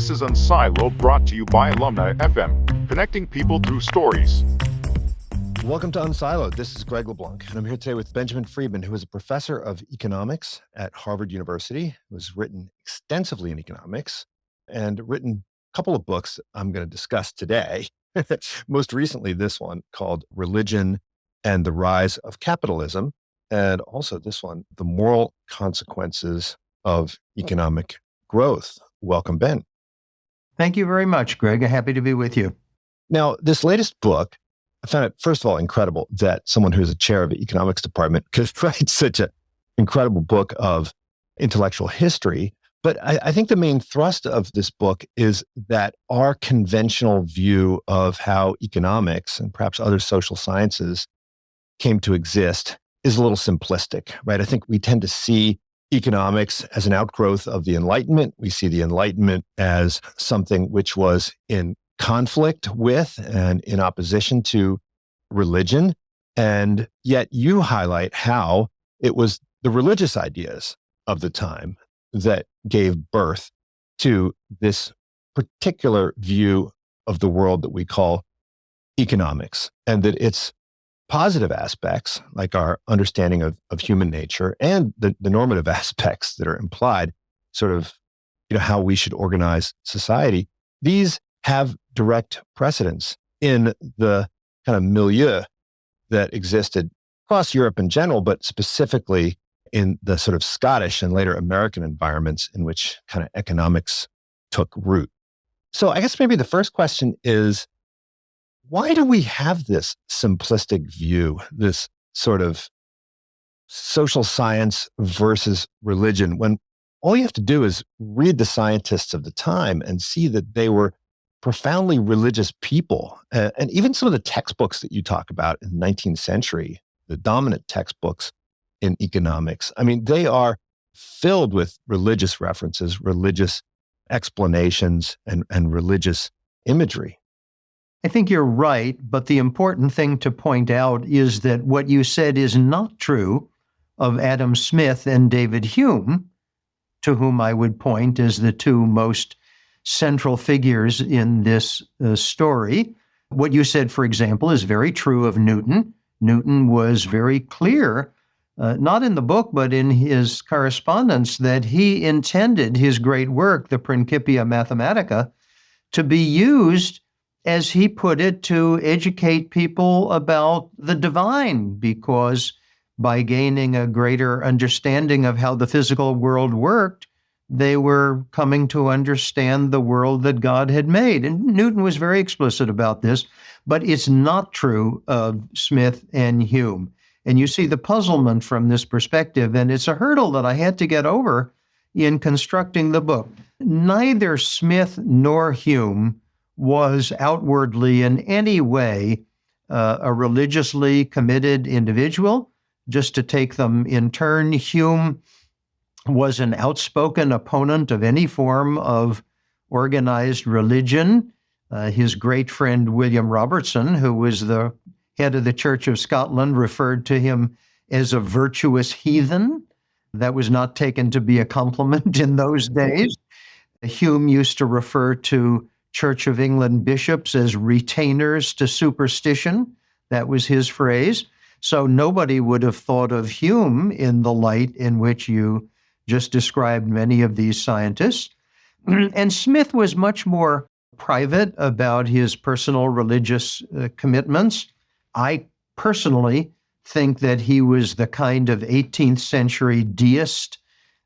This is unSILOed, brought to you by Alumni FM, connecting people through stories. Welcome to unSILOed. This is Greg LeBlanc, and I'm here today with Benjamin Friedman, who is a professor of economics at Harvard University, who has written extensively in economics and written a couple of books I'm going to discuss today. Most recently, this one called Religion and the Rise of Capitalism, and also this one, The Moral Consequences of Economic Growth. Welcome, Ben. Thank you very much, Greg. Happy to be with you. Now, this latest book, I found it, first of all, incredible that someone who's a chair of the economics department could write such an incredible book of intellectual history. But I think the main thrust of this book is that our conventional view of how economics and perhaps other social sciences came to exist is a little simplistic, right? I think we tend to see economics as an outgrowth of the Enlightenment. We see the Enlightenment as something which was in conflict with and in opposition to religion. And yet you highlight how it was the religious ideas of the time that gave birth to this particular view of the world that we call economics, and that its positive aspects, like our understanding of human nature, and the normative aspects that are implied, sort of, how we should organize society, these have direct precedence in the kind of milieu that existed across Europe in general, but specifically in the sort of Scottish and later American environments in which kind of economics took root. So I guess maybe the first question is, why do we have this simplistic view, this sort of social science versus religion, when all you have to do is read the scientists of the time and see that they were profoundly religious people? And even some of the textbooks that you talk about in the 19th century, the dominant textbooks in economics, I mean, they are filled with religious references, religious explanations, and religious imagery. I think you're right, but the important thing to point out is that what you said is not true of Adam Smith and David Hume, to whom I would point as the two most central figures in this story. What you said, for example, is very true of Newton. Newton was very clear, not in the book, but in his correspondence, that he intended his great work, the Principia Mathematica, to be used, as he put it, to educate people about the divine, because by gaining a greater understanding of how the physical world worked, they were coming to understand the world that God had made. And Newton was very explicit about this, but it's not true of Smith and Hume. And you see the puzzlement from this perspective, and it's a hurdle that I had to get over in constructing the book. Neither Smith nor Hume was outwardly in any way a religiously committed individual. Just to take them in turn, Hume was an outspoken opponent of any form of organized religion. His great friend William Robertson, who was the head of the Church of Scotland, referred to him as a virtuous heathen. That was not taken to be a compliment in those days. Hume used to refer to Church of England bishops as retainers to superstition. That was his phrase. So nobody would have thought of Hume in the light in which you just described many of these scientists. And Smith was much more private about his personal religious commitments. I personally think that he was the kind of 18th century deist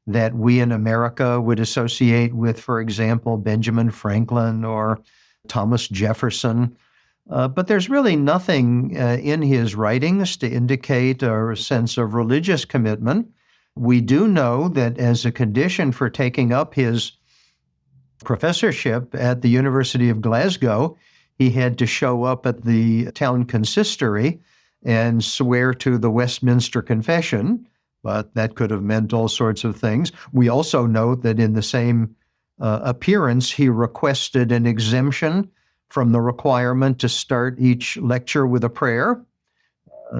that we in America would associate with, for example, Benjamin Franklin or Thomas Jefferson. But there's really nothing in his writings to indicate a sense of religious commitment. We do know that as a condition for taking up his professorship at the University of Glasgow, he had to show up at the town consistory and swear to the Westminster Confession, but that could have meant all sorts of things. We also know that in the same appearance, he requested an exemption from the requirement to start each lecture with a prayer.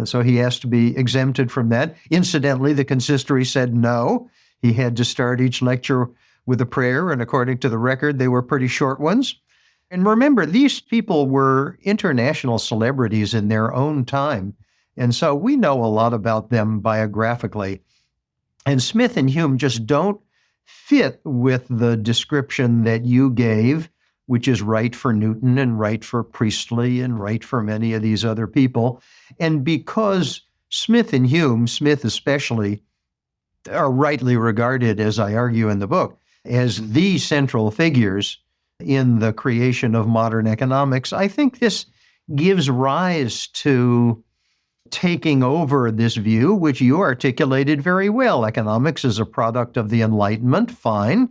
So he asked to be exempted from that. Incidentally, the consistory said no. He had to start each lecture with a prayer, and according to the record, they were pretty short ones. And remember, these people were international celebrities in their own time. And so we know a lot about them biographically. And Smith and Hume just don't fit with the description that you gave, which is right for Newton and right for Priestley and right for many of these other people. And because Smith and Hume, Smith especially, are rightly regarded, as I argue in the book, as the central figures in the creation of modern economics, I think this gives rise to taking over this view, which you articulated very well. Economics is a product of the Enlightenment, fine.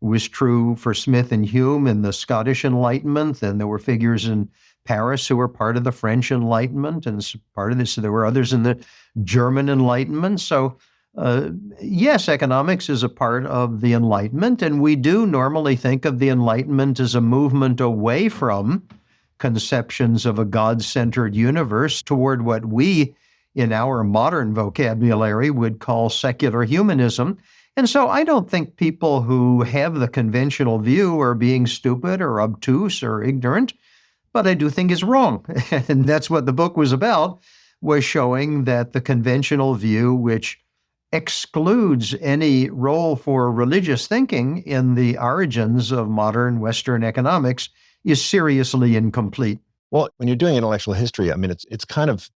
It was true for Smith and Hume in the Scottish Enlightenment, and there were figures in Paris who were part of the French Enlightenment, and part of this, there were others in the German Enlightenment. So, yes, economics is a part of the Enlightenment, and we do normally think of the Enlightenment as a movement away from conceptions of a God-centered universe toward what we, in our modern vocabulary, would call secular humanism. And so I don't think people who have the conventional view are being stupid or obtuse or ignorant, but I do think it's wrong. And that's what the book was about, was showing that the conventional view, which excludes any role for religious thinking in the origins of modern Western economics, is seriously incomplete. Well, when you're doing intellectual history, I mean, it's kind of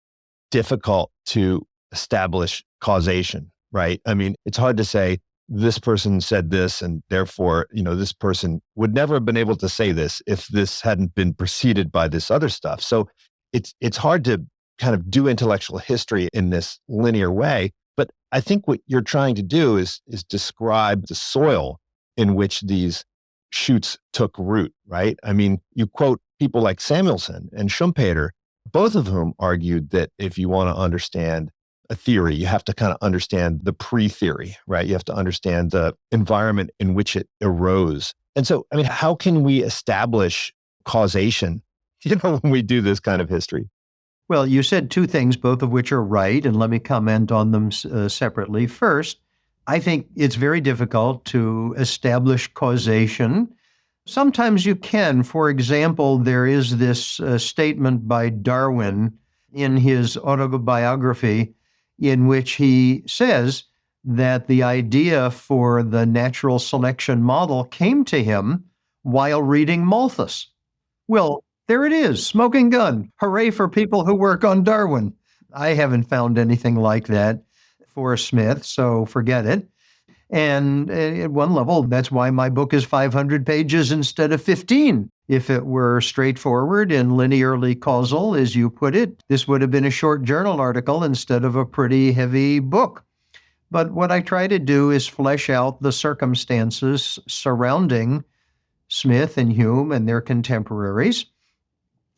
difficult to establish causation, right? I mean, it's hard to say this person said this, and therefore, this person would never have been able to say this if this hadn't been preceded by this other stuff. So it's hard to kind of do intellectual history in this linear way. But I think what you're trying to do is describe the soil in which these shoots took root, right? I mean, you quote people like Samuelson and Schumpeter, both of whom argued that if you want to understand a theory, you have to kind of understand the pre-theory, right? You have to understand the environment in which it arose. And so, I mean, how can we establish causation, when we do this kind of history? Well, you said two things, both of which are right, and let me comment on them separately. First, I think it's very difficult to establish causation. Sometimes you can. For example, there is this statement by Darwin in his autobiography in which he says that the idea for the natural selection model came to him while reading Malthus. Well, there it is, smoking gun. Hooray for people who work on Darwin. I haven't found anything like that for Smith, so forget it. And at one level, that's why my book is 500 pages instead of 15. If it were straightforward and linearly causal, as you put it, this would have been a short journal article instead of a pretty heavy book. But what I try to do is flesh out the circumstances surrounding Smith and Hume and their contemporaries,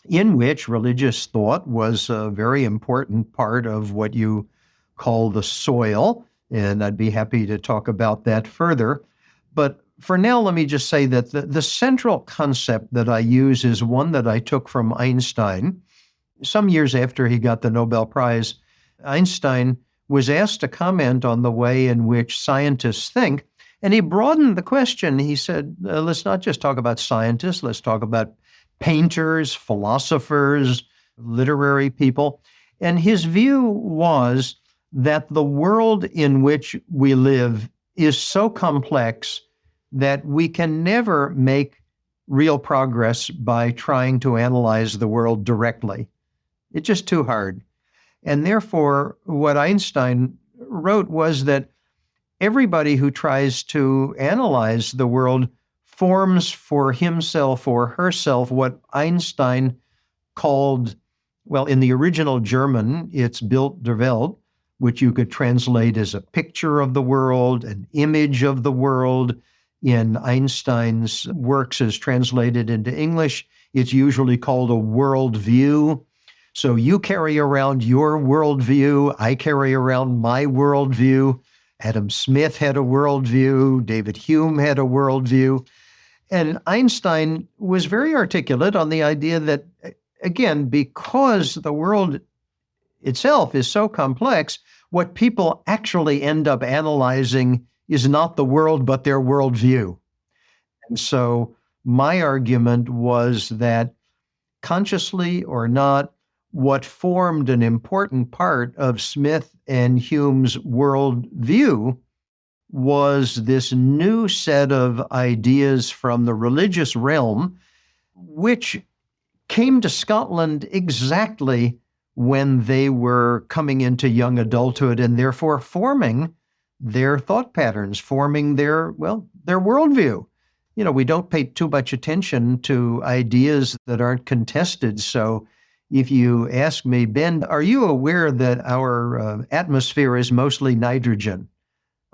in which religious thought was a very important part of what you call the soil. And I'd be happy to talk about that further. But for now, let me just say that the central concept that I use is one that I took from Einstein. Some years after he got the Nobel Prize, Einstein was asked to comment on the way in which scientists think, and he broadened the question. He said, let's not just talk about scientists, let's talk about painters, philosophers, literary people. And his view was that the world in which we live is so complex that we can never make real progress by trying to analyze the world directly. It's just too hard. And therefore, what Einstein wrote was that everybody who tries to analyze the world forms for himself or herself what Einstein called, well, in the original German, it's Bild der Welt, which you could translate as a picture of the world, an image of the world. In Einstein's works as translated into English, it's usually called a worldview. So you carry around your worldview, I carry around my worldview. Adam Smith had a worldview, David Hume had a worldview. And Einstein was very articulate on the idea that, again, because the world itself is so complex, what people actually end up analyzing is not the world, but their worldview. And so my argument was that consciously or not, what formed an important part of Smith and Hume's worldview was this new set of ideas from the religious realm, which came to Scotland exactly when they were coming into young adulthood and therefore forming their thought patterns, forming their worldview. You know, we don't pay too much attention to ideas that aren't contested. So if you ask me, Ben, are you aware that our atmosphere is mostly nitrogen?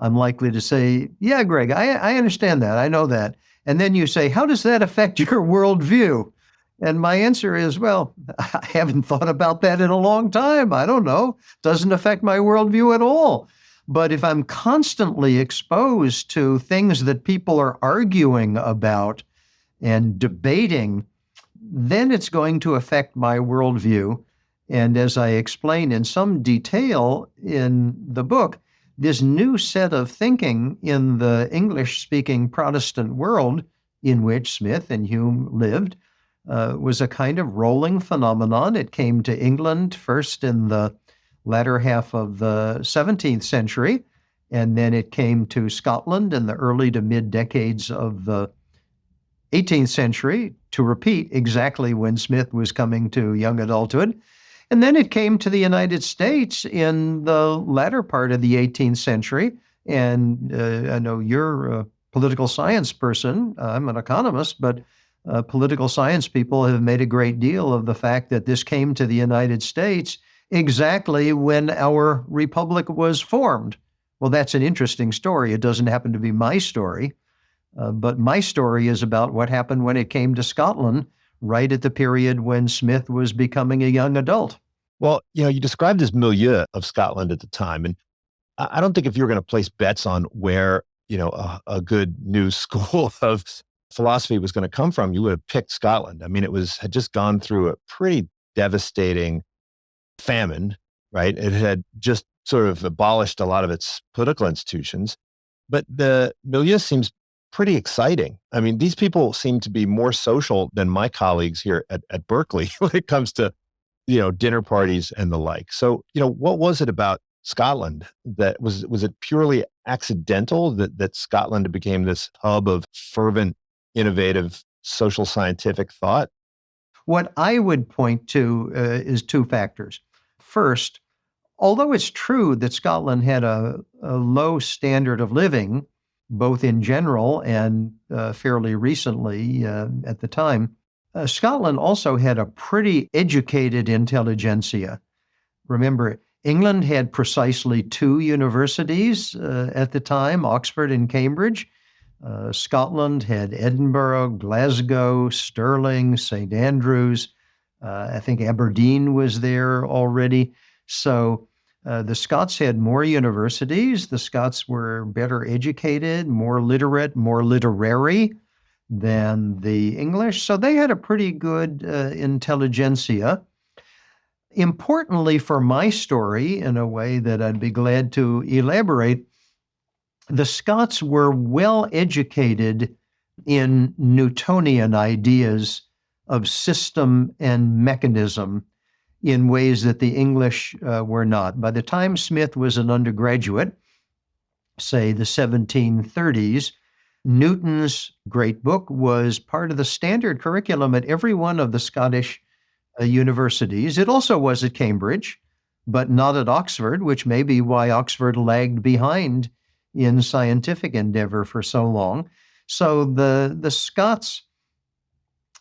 I'm likely to say, yeah, Greg, I understand that. I know that. And then you say, how does that affect your worldview? And my answer is, well, I haven't thought about that in a long time. I don't know. Doesn't affect my worldview at all. But if I'm constantly exposed to things that people are arguing about and debating, then it's going to affect my worldview. And as I explain in some detail in the book, this new set of thinking in the English-speaking Protestant world in which Smith and Hume lived was a kind of rolling phenomenon. It came to England first in the latter half of the 17th century, and then it came to Scotland in the early to mid decades of the 18th century, to repeat exactly when Smith was coming to young adulthood. And then it came to the United States in the latter part of the 18th century. And I know you're a political science person. I'm an economist, but political science people have made a great deal of the fact that this came to the United States exactly when our republic was formed. Well, that's an interesting story. It doesn't happen to be my story, but my story is about what happened when it came to Scotland, right at the period when Smith was becoming a young adult. Well, you described this milieu of Scotland at the time, and I don't think if you were going to place bets on where, a good new school of philosophy was going to come from, you would have picked Scotland. I mean, had just gone through a pretty devastating famine, right? It had just sort of abolished a lot of its political institutions, but the milieu seems pretty exciting. I mean, these people seem to be more social than my colleagues here at Berkeley when it comes to, dinner parties and the like. So, what was it about Scotland that was it purely accidental that Scotland became this hub of fervent, innovative, social scientific thought? What I would point to is two factors. First, although it's true that Scotland had a low standard of living, both in general and fairly recently at the time, Scotland also had a pretty educated intelligentsia. Remember, England had precisely two universities at the time, Oxford and Cambridge. Scotland had Edinburgh, Glasgow, Stirling, St. Andrews. I think Aberdeen was there already. So the Scots had more universities. The Scots were better educated, more literate, more literary than the English. So they had a pretty good intelligentsia. Importantly for my story, in a way that I'd be glad to elaborate, the Scots were well educated in Newtonian ideas of system and mechanism in ways that the English were not. By the time Smith was an undergraduate, say the 1730s, Newton's great book was part of the standard curriculum at every one of the Scottish universities. It also was at Cambridge, but not at Oxford, which may be why Oxford lagged behind in scientific endeavor for so long. So the Scots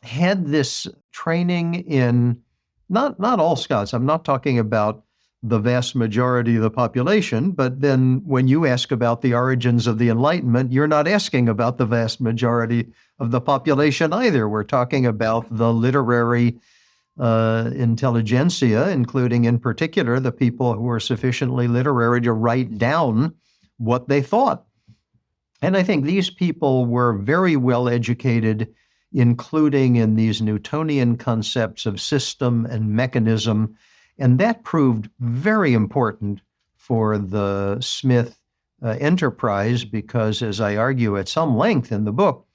had this training in, not all Scots, I'm not talking about the vast majority of the population, but then when you ask about the origins of the Enlightenment, you're not asking about the vast majority of the population either. We're talking about the literary intelligentsia, including in particular the people who were sufficiently literary to write down what they thought. And I think these people were very well educated, including in these Newtonian concepts of system and mechanism. And that proved very important for the Smith enterprise because, as I argue at some length in the book,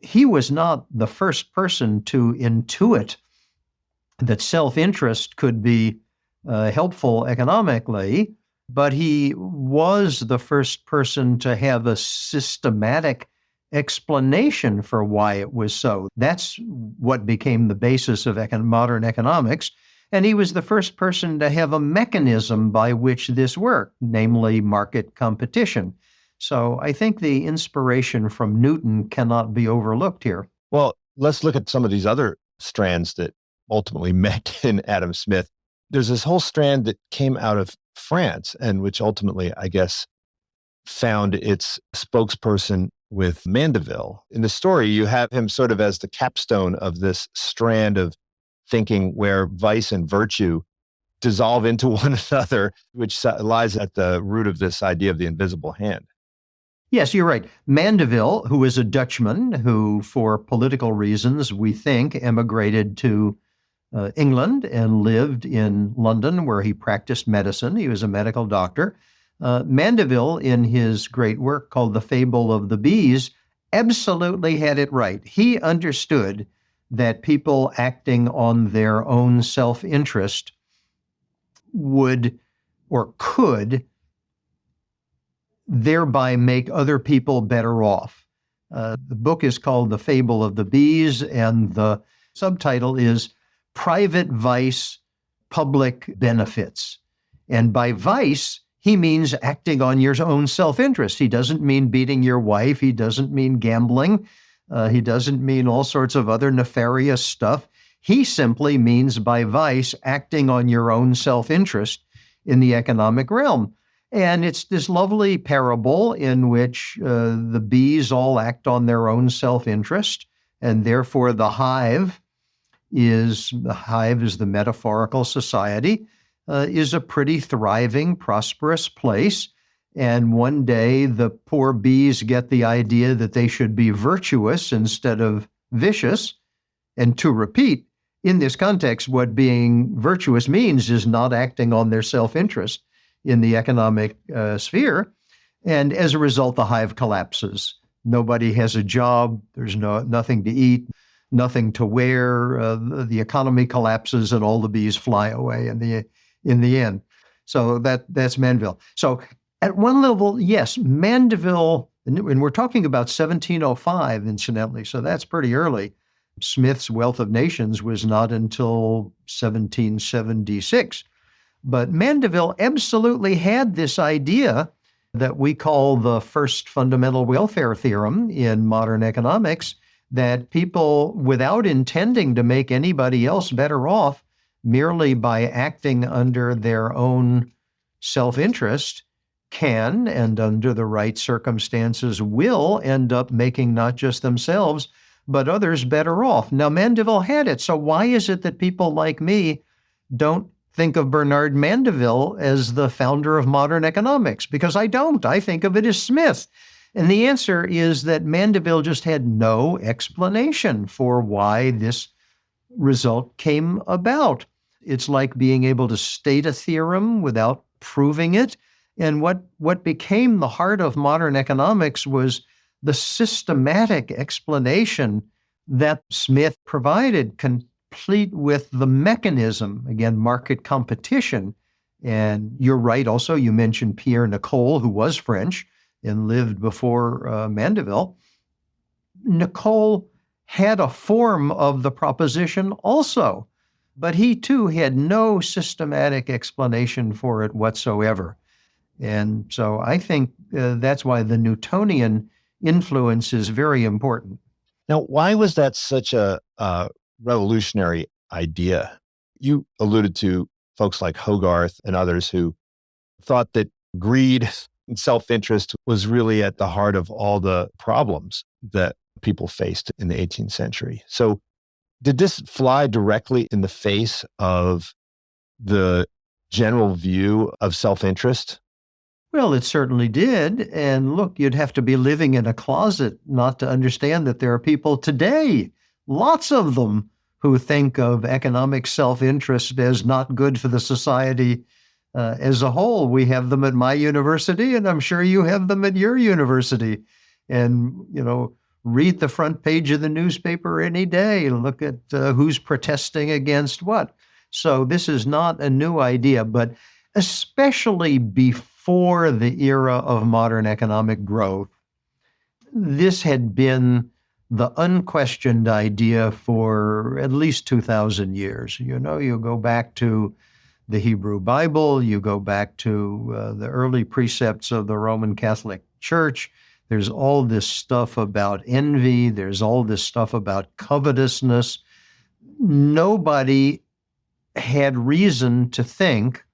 he was not the first person to intuit that self-interest could be helpful economically, but he was the first person to have a systematic explanation for why it was so. That's what became the basis of modern economics. And he was the first person to have a mechanism by which this worked, namely market competition. So I think the inspiration from Newton cannot be overlooked here. Well, let's look at some of these other strands that ultimately met in Adam Smith. There's this whole strand that came out of France and which ultimately, I guess, found its spokesperson with Mandeville. In the story, you have him sort of as the capstone of this strand of thinking where vice and virtue dissolve into one another, which lies at the root of this idea of the invisible hand. Yes, you're right. Mandeville, who is a Dutchman who, for political reasons, we think, emigrated to England and lived in London where he practiced medicine. He was a medical doctor. Mandeville, in his great work called The Fable of the Bees, absolutely had it right. He understood that people acting on their own self-interest would or could thereby make other people better off. The book is called The Fable of the Bees, and the subtitle is Private Vice, Public Benefits. And by vice, he means acting on your own self-interest. He doesn't mean beating your wife. He doesn't mean gambling. He doesn't mean all sorts of other nefarious stuff. He simply means by vice, acting on your own self-interest in the economic realm. And it's this lovely parable in which the bees all act on their own self-interest, and therefore the hive is the metaphorical society, is a pretty thriving, prosperous place. And one day the poor bees get the idea that they should be virtuous instead of vicious. And to repeat, in this context, what being virtuous means is not acting on their self-interest in the economic sphere. And as a result, the hive collapses. Nobody has a job. There's nothing to eat, nothing to wear. The economy collapses and all the bees fly away in the end. So that's Mandeville. So at one level, yes, Mandeville, and we're talking about 1705, incidentally, so that's pretty early. Smith's Wealth of Nations was not until 1776. But Mandeville absolutely had this idea that we call the first fundamental welfare theorem in modern economics, that people, without intending to make anybody else better off, merely by acting under their own self-interest, can, and under the right circumstances, will end up making not just themselves, but others better off. Now, Mandeville had it. So why is it that people like me don't think of Bernard Mandeville as the founder of modern economics? Because I don't. I think of it as Smith. And the answer is that Mandeville just had no explanation for why this result came about. It's like being able to state a theorem without proving it. And what became the heart of modern economics was the systematic explanation that Smith provided, complete with the mechanism, again, market competition. And you're right, also, you mentioned Pierre Nicole, who was French and lived before Mandeville. Nicole had a form of the proposition also, but he too had no systematic explanation for it whatsoever. And so I think that's why the Newtonian influence is very important. Now, why was that such a revolutionary idea? You alluded to folks like Hogarth and others who thought that greed and self-interest was really at the heart of all the problems that people faced in the 18th century. So did this fly directly in the face of the general view of self-interest? Well, it certainly did. And look, you'd have to be living in a closet not to understand that there are people today, lots of them, who think of economic self-interest as not good for the society as a whole. We have them at my university, and I'm sure you have them at your university. And, read the front page of the newspaper any day. Look at who's protesting against what. So this is not a new idea, but especially before the era of modern economic growth, this had been the unquestioned idea for at least 2,000 years. You know, you go back to the Hebrew Bible, you go back to the early precepts of the Roman Catholic Church. There's all this stuff about envy. There's all this stuff about covetousness. Nobody had reason to think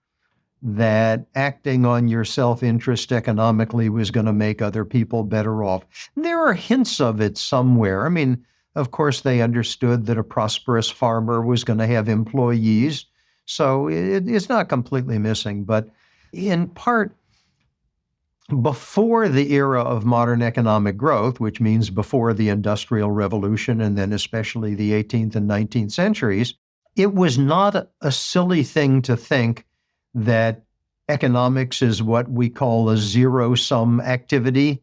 that acting on your self-interest economically was going to make other people better off. There are hints of it somewhere. I mean, of course, they understood that a prosperous farmer was going to have employees. So it's not completely missing, but in part, before the era of modern economic growth, which means before the Industrial Revolution and then especially the 18th and 19th centuries, it was not a silly thing to think that economics is what we call a zero-sum activity,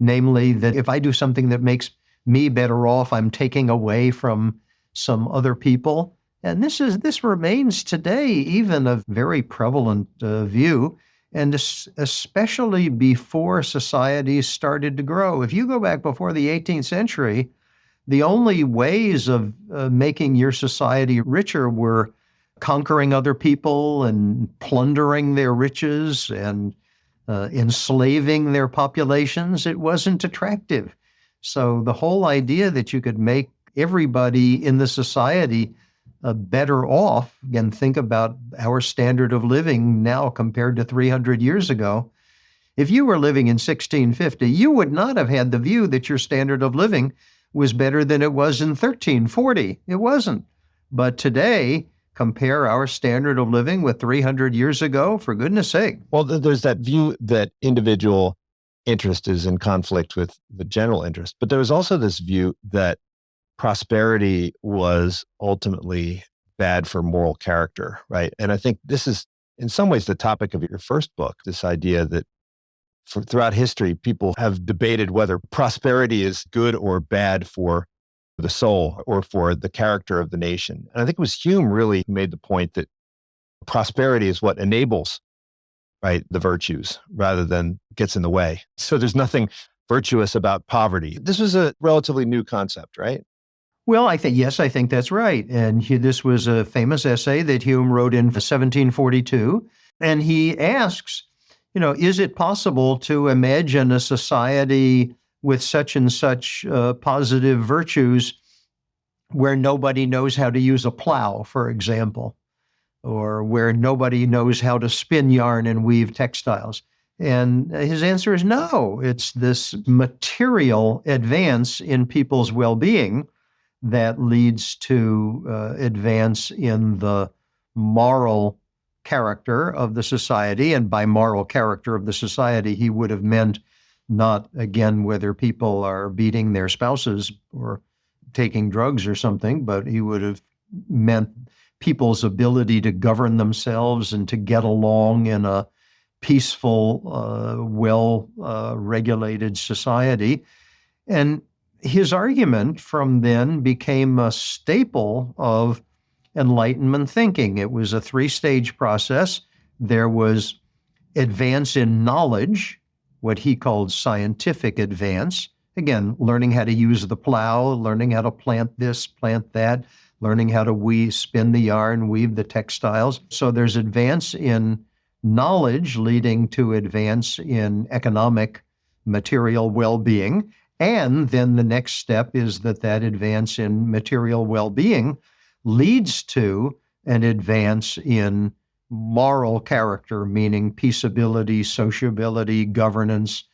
namely that if I do something that makes me better off, I'm taking away from some other people. And this remains today even a very prevalent view, and especially before societies started to grow. If you go back before the 18th century, the only ways of making your society richer were conquering other people and plundering their riches and enslaving their populations. It wasn't attractive. So the whole idea that you could make everybody in the society better off, again, think about our standard of living now compared to 300 years ago. If you were living in 1650, you would not have had the view that your standard of living was better than it was in 1340. It wasn't. But today, compare our standard of living with 300 years ago, for goodness sake. Well, there's that view that individual interest is in conflict with the general interest. But there was also this view that prosperity was ultimately bad for moral character, right? And I think this is, in some ways, the topic of your first book, this idea that throughout history, people have debated whether prosperity is good or bad for the soul or for the character of the nation. And I think it was Hume really who made the point that prosperity is what enables, right, the virtues rather than gets in the way. So there's nothing virtuous about poverty. This was a relatively new concept, right? Well, I think that's right. And this was a famous essay that Hume wrote in 1742. And he asks, is it possible to imagine a society with such and such positive virtues where nobody knows how to use a plow, for example, or where nobody knows how to spin yarn and weave textiles? And his answer is no. It's this material advance in people's well-being that leads to advance in the moral character of the society. And by moral character of the society, he would have meant not, again, whether people are beating their spouses or taking drugs or something, but he would have meant people's ability to govern themselves and to get along in a peaceful, well-regulated society. And his argument from then became a staple of Enlightenment thinking. It was a three-stage process. There was advance in knowledge, what he called scientific advance. Again, learning how to use the plow, learning how to plant this, plant that, learning how to spin the yarn, weave the textiles. So there's advance in knowledge leading to advance in economic material well-being. And then the next step is that advance in material well-being leads to an advance in moral character, meaning peaceability, sociability, governance,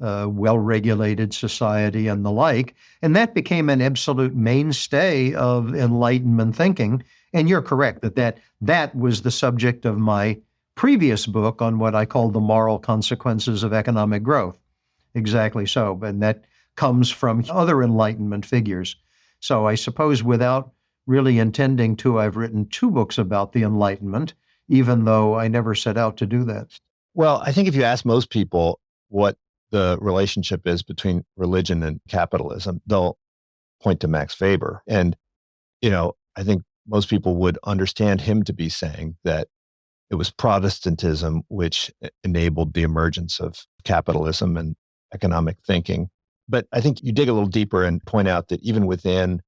well-regulated society, and the like. And that became an absolute mainstay of Enlightenment thinking. And you're correct that was the subject of my previous book on what I call the moral consequences of economic growth. Exactly so. And that comes from other Enlightenment figures. So I suppose without really intending to, I've written two books about the Enlightenment, even though I never set out to do that. Well, I think if you ask most people what the relationship is between religion and capitalism, they'll point to Max Weber. And, I think most people would understand him to be saying that it was Protestantism which enabled the emergence of capitalism and economic thinking. But I think you dig a little deeper and point out that even within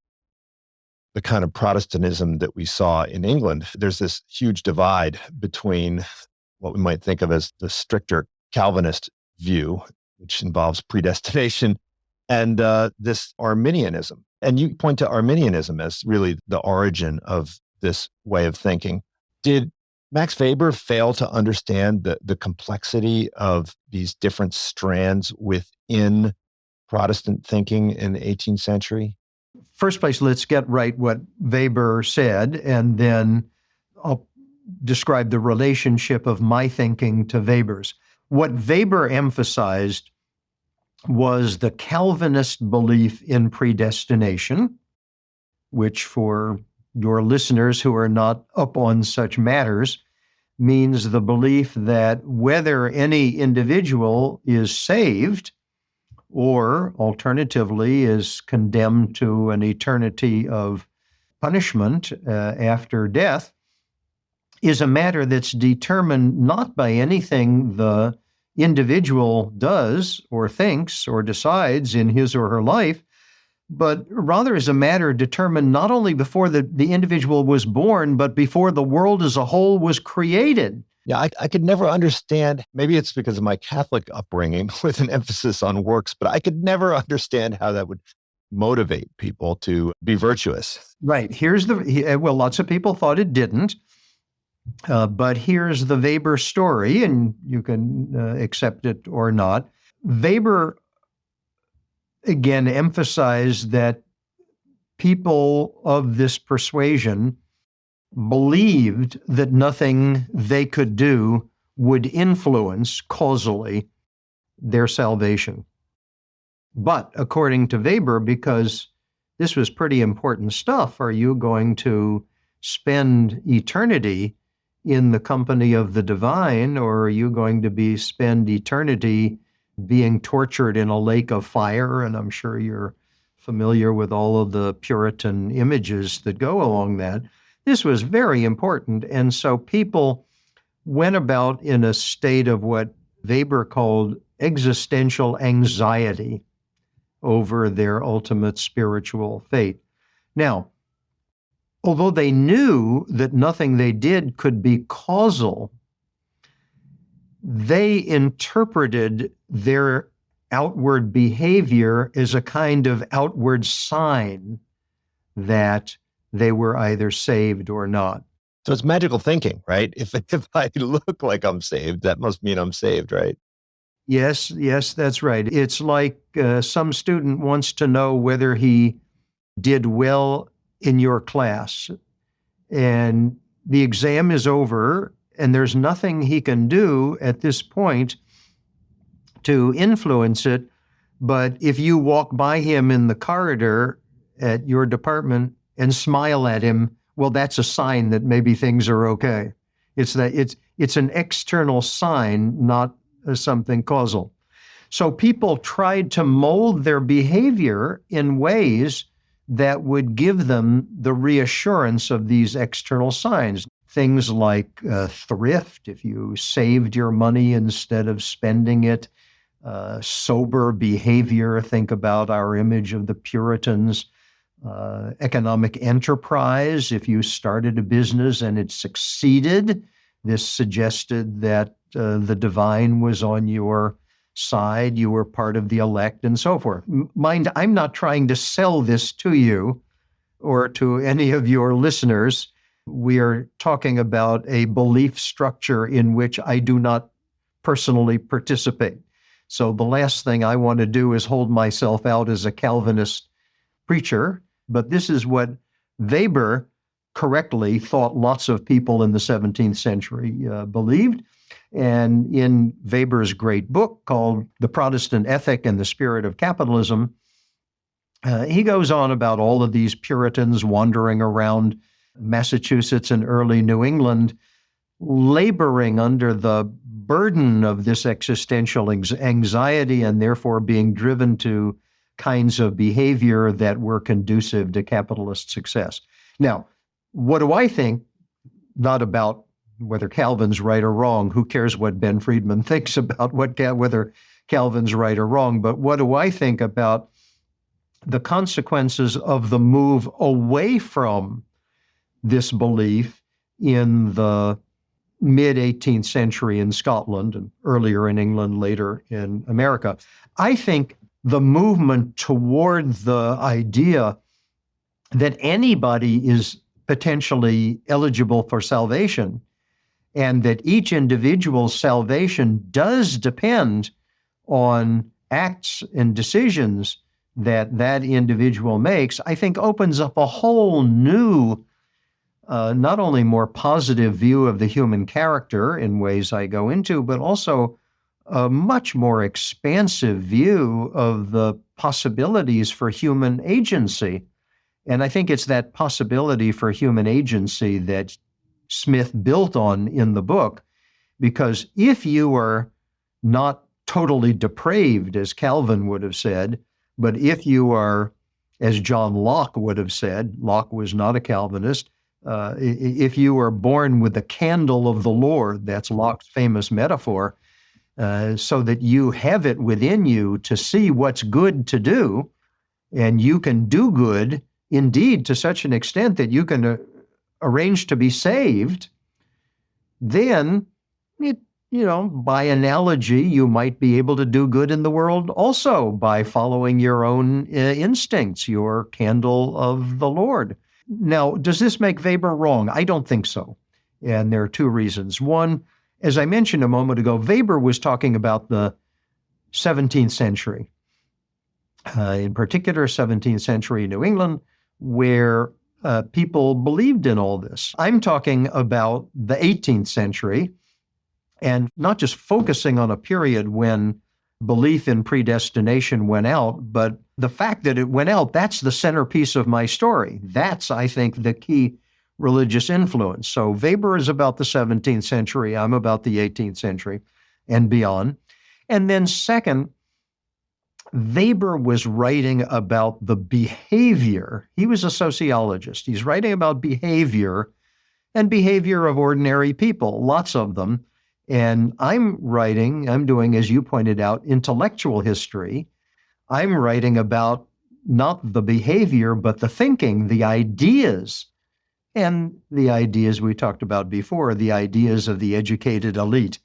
the kind of Protestantism that we saw in England, there's this huge divide between what we might think of as the stricter Calvinist view, which involves predestination, and this Arminianism. And you point to Arminianism as really the origin of this way of thinking. Did Max Weber fail to understand the complexity of these different strands within Protestant thinking in the 18th century? First place, let's get right what Weber said, and then I'll describe the relationship of my thinking to Weber's. What Weber emphasized was the Calvinist belief in predestination, which for your listeners who are not up on such matters means the belief that whether any individual is saved or alternatively is condemned to an eternity of punishment after death is a matter that's determined not by anything the individual does or thinks or decides in his or her life, but rather is a matter determined not only before the individual was born, but before the world as a whole was created. Yeah, I could never understand, maybe it's because of my Catholic upbringing with an emphasis on works, but I could never understand how that would motivate people to be virtuous. Right. Well, lots of people thought it didn't. But here's the Weber story, and you can accept it or not. Weber, again, emphasized that people of this persuasion believed that nothing they could do would influence causally their salvation. But according to Weber, because this was pretty important stuff, are you going to spend eternity in the company of the divine, or are you going to spend eternity being tortured in a lake of fire? And I'm sure you're familiar with all of the Puritan images that go along that. This was very important. And so people went about in a state of what Weber called existential anxiety over their ultimate spiritual fate. Now, although they knew that nothing they did could be causal, they interpreted their outward behavior as a kind of outward sign that they were either saved or not. So it's magical thinking, right? If I look like I'm saved, that must mean I'm saved, right? Yes, that's right. It's like some student wants to know whether he did well in your class, and the exam is over, and there's nothing he can do at this point to influence it. But if you walk by him in the corridor at your department and smile at him, well, that's a sign that maybe things are okay. It's an external sign, not something causal. So people tried to mold their behavior in ways that would give them the reassurance of these external signs. Things like thrift, if you saved your money instead of spending it, sober behavior, think about our image of the Puritans, economic enterprise, if you started a business and it succeeded, this suggested that the divine was on your side, you were part of the elect, and so forth. Mind, I'm not trying to sell this to you or to any of your listeners. We are talking about a belief structure in which I do not personally participate. So the last thing I want to do is hold myself out as a Calvinist preacher, but this is what Weber correctly thought lots of people in the 17th century believed. And in Weber's great book called The Protestant Ethic and the Spirit of Capitalism, he goes on about all of these Puritans wandering around Massachusetts and early New England, laboring under the burden of this existential anxiety and therefore being driven to kinds of behavior that were conducive to capitalist success. Now, what do I think? Not about whether Calvin's right or wrong. Who cares what Ben Friedman thinks about whether Calvin's right or wrong? But what do I think about the consequences of the move away from this belief in the mid-18th century in Scotland and earlier in England, later in America? I think the movement toward the idea that anybody is potentially eligible for salvation and that each individual's salvation does depend on acts and decisions that that individual makes, I think opens up a whole new, not only more positive view of the human character in ways I go into, but also a much more expansive view of the possibilities for human agency. And I think it's that possibility for human agency that Smith built on in the book, because if you are not totally depraved, as Calvin would have said, but if you are, as John Locke would have said, Locke was not a Calvinist, if you are born with the candle of the Lord, that's Locke's famous metaphor, so that you have it within you to see what's good to do, and you can do good, indeed, to such an extent that you can arrange to be saved, then, by analogy, you might be able to do good in the world also by following your own instincts, your candle of the Lord. Now, does this make Weber wrong? I don't think so. And there are two reasons. One, as I mentioned a moment ago, Weber was talking about the 17th century, in particular 17th century New England, where people believed in all this. I'm talking about the 18th century, and not just focusing on a period when belief in predestination went out, but the fact that it went out, that's the centerpiece of my story. That's, I think, the key religious influence. So Weber is about the 17th century. I'm about the 18th century and beyond. And then second, Weber was writing about the behavior. He was a sociologist. He's writing about behavior and behavior of ordinary people, lots of them. And I'm doing, as you pointed out, intellectual history. I'm writing about not the behavior, but the thinking, the ideas, and the ideas we talked about before, the ideas of the educated elite.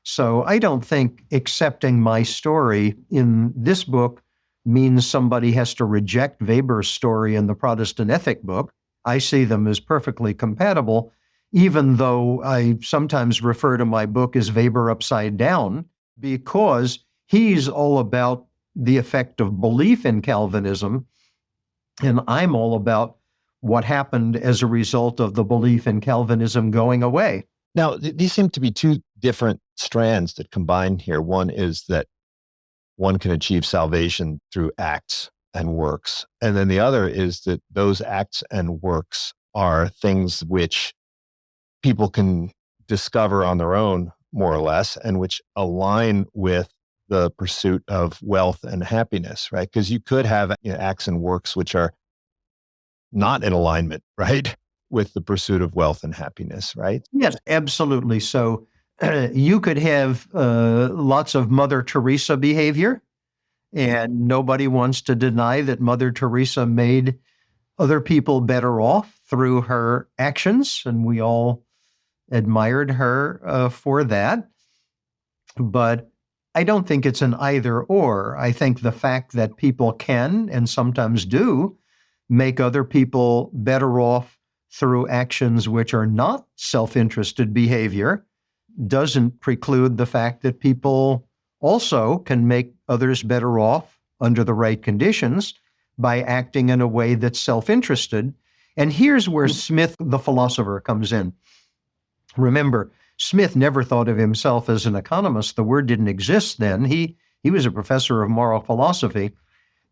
So I don't think accepting my story in this book means somebody has to reject Weber's story in the Protestant ethic book. I see them as perfectly compatible, even though I sometimes refer to my book as Weber Upside Down, because he's all about the effect of belief in Calvinism, and I'm all about what happened as a result of the belief in Calvinism going away. Now, these seem to be two different strands that combine here. One is that one can achieve salvation through acts and works. And then the other is that those acts and works are things which people can discover on their own, more or less, and which align with the pursuit of wealth and happiness, right? Because you could have acts and works which are not in alignment, right, with the pursuit of wealth and happiness, right? Yes, absolutely. So you could have lots of Mother Teresa behavior, and nobody wants to deny that Mother Teresa made other people better off through her actions, and we all admired her for that. But I don't think it's an either or. I think the fact that people can, and sometimes do, make other people better off through actions which are not self-interested behavior doesn't preclude the fact that people also can make others better off under the right conditions by acting in a way that's self-interested. And here's where Smith, the philosopher, comes in. Remember, Smith never thought of himself as an economist. The word didn't exist then. He was a professor of moral philosophy.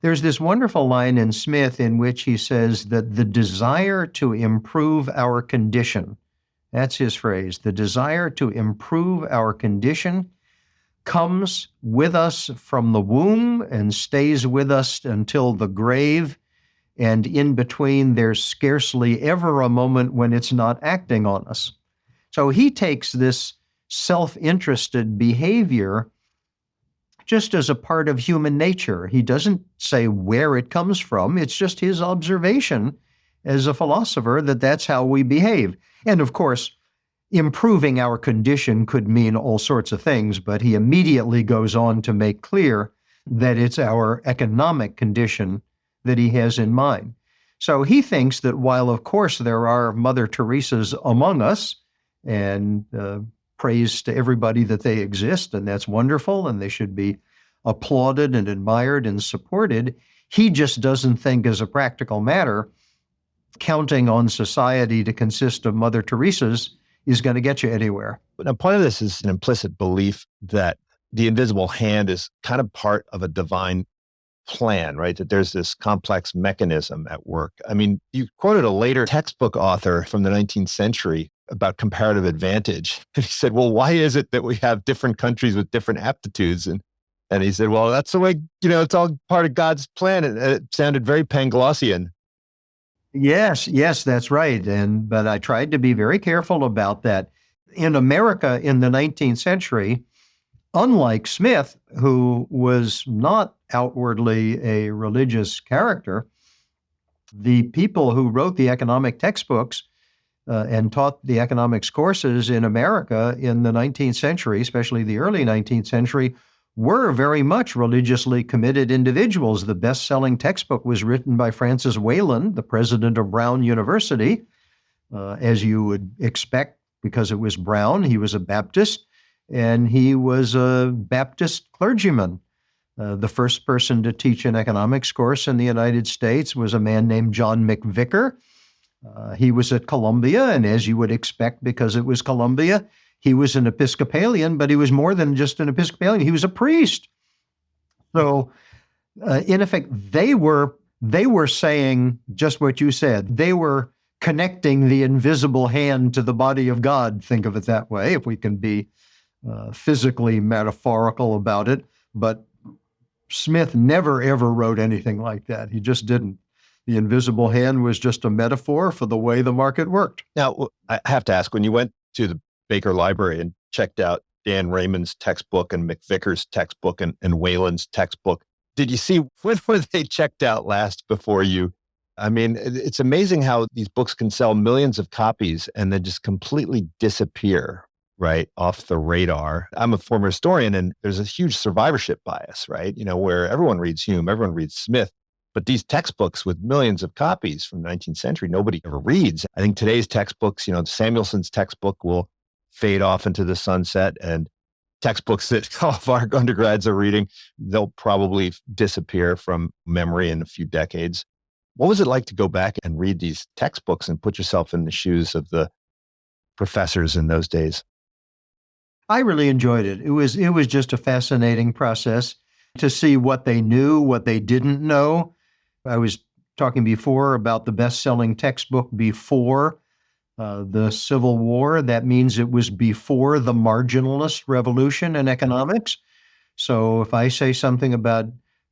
There's this wonderful line in Smith in which he says that the desire to improve our condition, That's his phrase. The desire to improve our condition comes with us from the womb and stays with us until the grave. And in between, there's scarcely ever a moment when it's not acting on us. So he takes this self-interested behavior just as a part of human nature. He doesn't say where it comes from. It's just his observation as a philosopher that that's how we behave. And of course, improving our condition could mean all sorts of things, but he immediately goes on to make clear that it's our economic condition that he has in mind. So he thinks that while, of course, there are Mother Teresas among us, and praise to everybody that they exist, and that's wonderful, and they should be applauded and admired and supported, he just doesn't think, as a practical matter, counting on society to consist of Mother Teresas is going to get you anywhere. But now part of this is an implicit belief that the invisible hand is kind of part of a divine plan, right? That there's this complex mechanism at work. I mean, you quoted a later textbook author from the 19th century about comparative advantage. And he said, well, why is it that we have different countries with different aptitudes? And he said, well, that's the way, it's all part of God's plan. And it sounded very Panglossian. Yes, that's right. But I tried to be very careful about that. In America in the 19th century, unlike Smith, who was not outwardly a religious character, the people who wrote the economic textbooks and taught the economics courses in America in the 19th century, especially the early 19th century, were very much religiously committed individuals. The best-selling textbook was written by Francis Wayland, the president of Brown University, as you would expect, because it was Brown. He was a Baptist, and he was a Baptist clergyman. The first person to teach an economics course in the United States was a man named John McVicker. He was at Columbia, and as you would expect, because it was Columbia, he was an Episcopalian, but he was more than just an Episcopalian. He was a priest. So, in effect, they were saying just what you said. They were connecting the invisible hand to the body of God. Think of it that way, if we can be physically metaphorical about it. But Smith never, ever wrote anything like that. He just didn't. The invisible hand was just a metaphor for the way the market worked. Now, I have to ask, when you went to the Baker Library and checked out Dan Raymond's textbook and McVicker's textbook and Wayland's textbook, did you see when were they checked out last before you? I mean, it's amazing how these books can sell millions of copies and then just completely disappear, right, off the radar. I'm a former historian, and there's a huge survivorship bias, right? Where everyone reads Hume, everyone reads Smith. But these textbooks with millions of copies from the 19th century, nobody ever reads. I think today's textbooks, Samuelson's textbook will fade off into the sunset, and textbooks that all of our undergrads are reading, they'll probably disappear from memory in a few decades. What was it like to go back and read these textbooks and put yourself in the shoes of the professors in those days? I really enjoyed it. It was just a fascinating process to see what they knew, what they didn't know. I was talking before about the best-selling textbook before the Civil War. That means it was before the marginalist revolution in economics. So if I say something about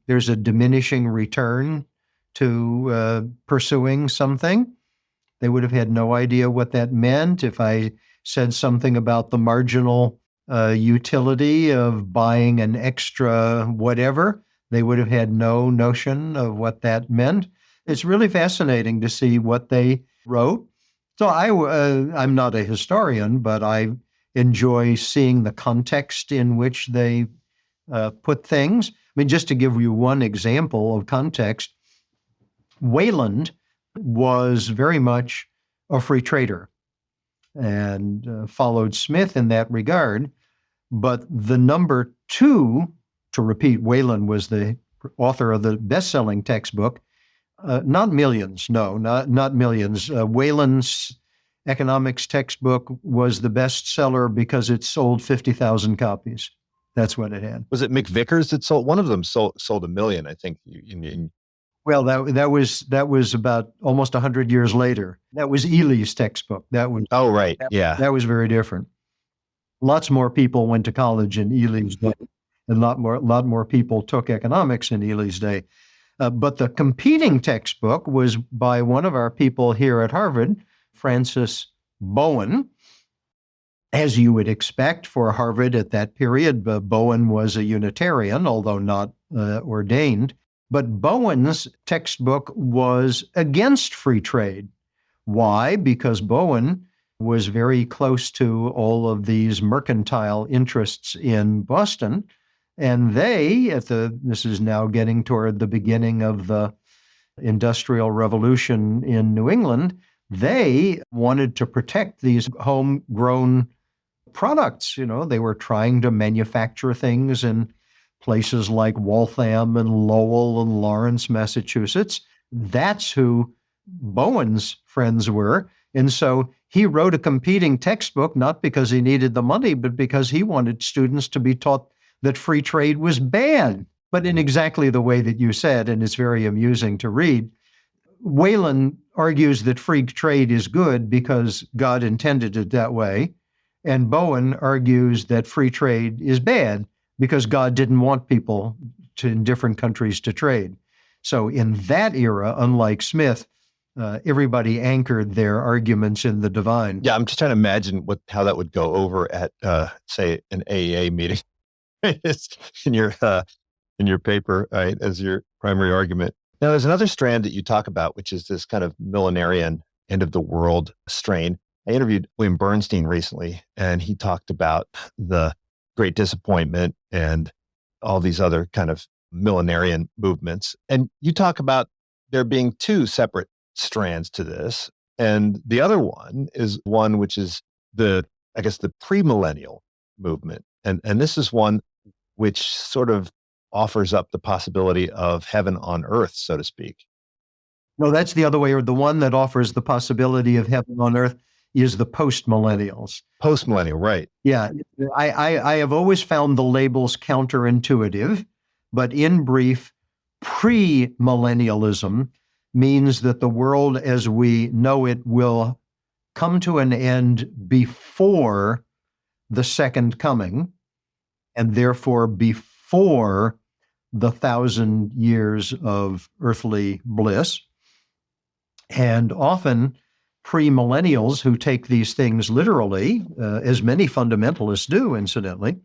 there's a diminishing return to pursuing something, they would have had no idea what that meant. If I said something about the marginal utility of buying an extra whatever, they would have had no notion of what that meant. It's really fascinating to see what they wrote. So I'm not a historian, but I enjoy seeing the context in which they put things. I mean, just to give you one example of context, Wayland was very much a free trader and followed Smith in that regard. But the number two, to repeat, Wayland was the author of the best-selling textbook, not millions, no, not millions. Wayland's economics textbook was the bestseller because it sold 50,000 copies. That's what it had. Was it McVicker's that sold? One of them sold 1 million, I think. Well, that was about almost 100 years later. That was Ely's textbook. Oh, right. Yeah. That was very different. Lots more people went to college in Ely's day, and a lot more people took economics in Ely's day. But the competing textbook was by one of our people here at Harvard, Francis Bowen. As you would expect for Harvard at that period, Bowen was a Unitarian, although not ordained. But Bowen's textbook was against free trade. Why? Because Bowen was very close to all of these mercantile interests in Boston. And this is now getting toward the beginning of the Industrial Revolution in New England, they wanted to protect these homegrown products. They were trying to manufacture things in places like Waltham and Lowell and Lawrence, Massachusetts. That's who Bowen's friends were. And so he wrote a competing textbook, not because he needed the money, but because he wanted students to be taught that free trade was bad, but in exactly the way that you said, and it's very amusing to read. Whalen argues that free trade is good because God intended it that way, and Bowen argues that free trade is bad because God didn't want people in different countries to trade. So in that era, unlike Smith, everybody anchored their arguments in the divine. Yeah, I'm just trying to imagine how that would go over at, say, an AAA meeting. in your paper, right, as your primary argument. Now, there's another strand that you talk about, which is this kind of millenarian end of the world strain. I interviewed William Bernstein recently, and he talked about the Great Disappointment and all these other kind of millenarian movements. And you talk about there being two separate strands to this. And the other one is one which is the premillennial movement. And this is one which sort of offers up the possibility of heaven on earth, so to speak. No, that's the other way. Or the one that offers the possibility of heaven on earth is the post-millennials. Post-millennial, right. Yeah. I have always found the labels counterintuitive, but in brief, pre-millennialism means that the world as we know it will come to an end before the second coming, and therefore before the 1,000 years of earthly bliss. And often premillennials who take these things literally, as many fundamentalists do, incidentally,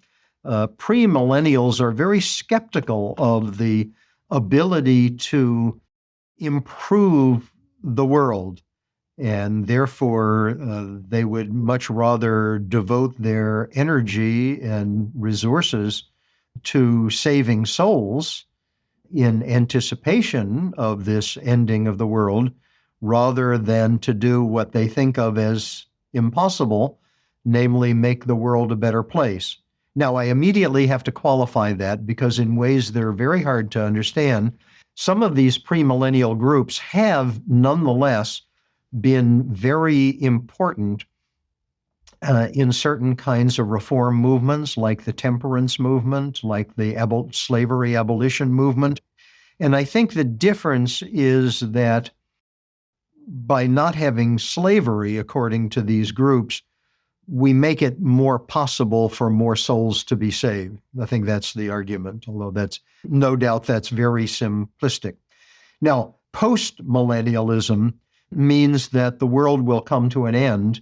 premillennials are very skeptical of the ability to improve the world. And therefore, they would much rather devote their energy and resources to saving souls in anticipation of this ending of the world, rather than to do what they think of as impossible, namely make the world a better place. Now, I immediately have to qualify that because in ways that are very hard to understand, some of these premillennial groups have nonetheless been very important in certain kinds of reform movements, like the temperance movement, like the slavery abolition movement. And I think the difference is that by not having slavery, according to these groups, we make it more possible for more souls to be saved. I think that's the argument, although that's no doubt that's very simplistic. Now, post-millennialism means that the world will come to an end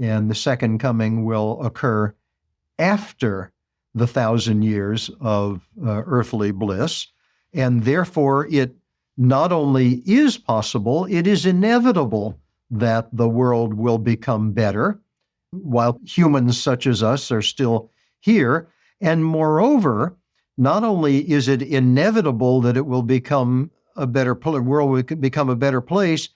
and the second coming will occur after the 1,000 years of earthly bliss. And therefore, it not only is possible, it is inevitable that the world will become better while humans such as us are still here. And moreover, not only is it inevitable that it will become a better world will become a better place,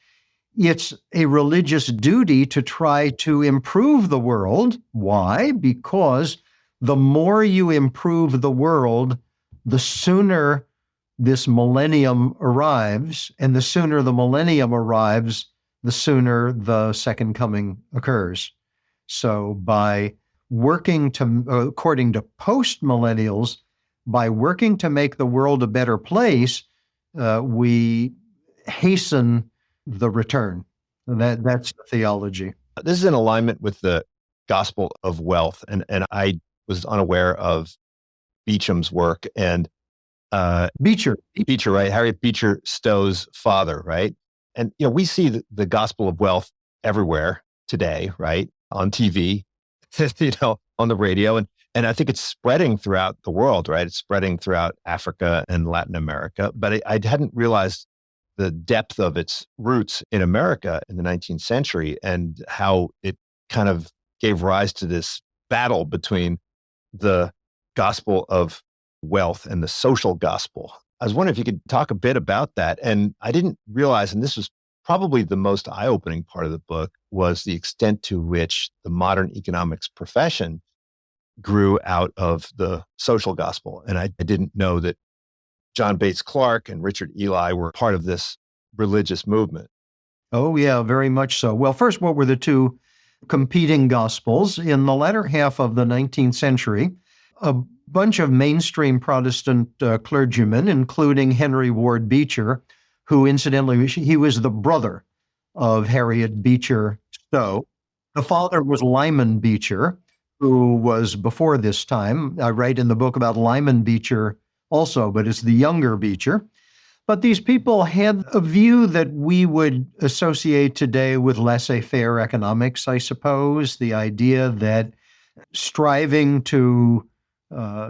it's a religious duty to try to improve the world. Why? Because the more you improve the world, the sooner this millennium arrives, and the sooner the millennium arrives, the sooner the second coming occurs. So by working to, according to post-millennials, by working to make the world a better place, we hasten the return. That's the theology. This is in alignment with the gospel of wealth. And I was unaware of Beecham's work and Beecher. Beecher, right? Harriet Beecher Stowe's father, right? And, we see the gospel of wealth everywhere today, right? On TV, on the radio. And I think it's spreading throughout the world, right? It's spreading throughout Africa and Latin America. But I hadn't realized the depth of its roots in America in the 19th century and how it kind of gave rise to this battle between the gospel of wealth and the social gospel. I was wondering if you could talk a bit about that. And I didn't realize, and this was probably the most eye-opening part of the book, was the extent to which the modern economics profession grew out of the social gospel. And I didn't know that John Bates Clark and Richard Ely were part of this religious movement. Oh, yeah, very much so. Well, first, what were the two competing gospels? In the latter half of the 19th century, a bunch of mainstream Protestant clergymen, including Henry Ward Beecher, who incidentally, he was the brother of Harriet Beecher Stowe. The father was Lyman Beecher, who was before this time. I write in the book about Lyman Beecher also, but it's the younger Beecher. But these people had a view that we would associate today with laissez-faire economics, I suppose, the idea that striving to